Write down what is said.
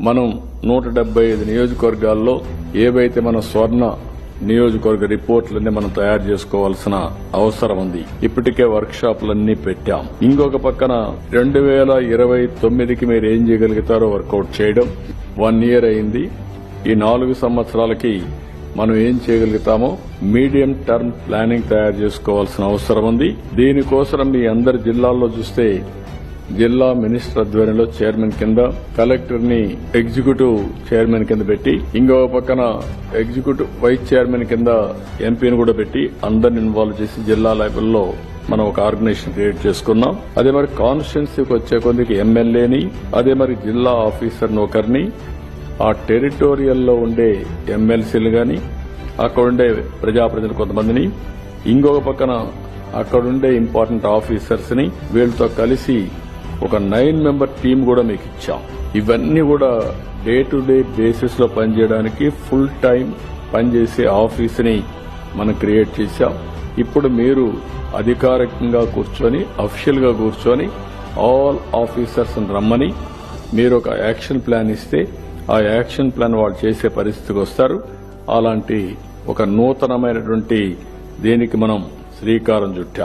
మనం 175 నియోజకవర్గాల్లో ఏవైతే మన స్వర్ణ నియోజకవర్గ రిపోర్ట్లన్నీ మనం తయారు చేసుకోవాల్సిన అవసరం ఉంది. ఇప్పటికే వర్క్ షాపులన్నీ పెట్టాం. ఇంకొక పక్కన 2029కి మీరు ఏం చేయగలుగుతారో వర్కౌట్ చేయడం 1 ఇయర్ అయింది. ఈ 4 సంవత్సరాలకి మనం ఏం చేయగలుగుతామో మీడియం టర్మ్ ప్లానింగ్ తయారు చేసుకోవాల్సిన అవసరం ఉంది. దీనికోసం మీ అందరి జిల్లాల్లో చూస్తే జిల్లా మినిస్టర్ ఆధ్వర్యంలో చైర్మన్ కింద, కలెక్టర్ ని ఎగ్జిక్యూటివ్ చైర్మన్ కింద పెట్టి, ఇంకొక పక్కన ఎగ్జిక్యూటివ్ వైస్ చైర్మన్ కింద ఎంపీని కూడా పెట్టి అందరిని ఇన్వాల్వ్ చేసి జిల్లా లెవెల్లో మనం ఒక ఆర్గనైజేషన్ క్రియేట్ చేసుకున్నాం. అదే మరి కాన్స్టిట్యున్సీకి వచ్చే కొద్దికి ఎమ్మెల్యేని, అదే మరి జిల్లా ఆఫీసర్ని ఒకరిని, ఆ టెరిటోరియల్లో ఉండే ఎమ్మెల్సీలు గాని, అక్కడుండే ప్రజాప్రతినిధులు కొంతమందిని, ఇంకొక పక్కన అక్కడుండే ఇంపార్టెంట్ ఆఫీసర్స్ ని వీళ్ళతో కలిసి ఒక 9 మెంబర్ టీం కూడా మీకు ఇచ్చాం. ఇవన్నీ కూడా డే టు డే బేసిస్ లో పనిచేయడానికి ఫుల్ టైం పనిచేసే ఆఫీస్ ని మనం క్రియేట్ చేశాం. ఇప్పుడు మీరు అధికారికంగా కూర్చొని, అఫీషియల్ గా కూర్చొని ఆల్ ఆఫీసర్స్ రమ్మని మీరు ఒక యాక్షన్ ప్లాన్ ఇస్తే ఆ యాక్షన్ ప్లాన్ వాళ్ళు చేసే పరిస్థితికి వస్తారు. అలాంటి ఒక నూతనమైనటువంటి దీనికి మనం శ్రీకారం చుట్టాం.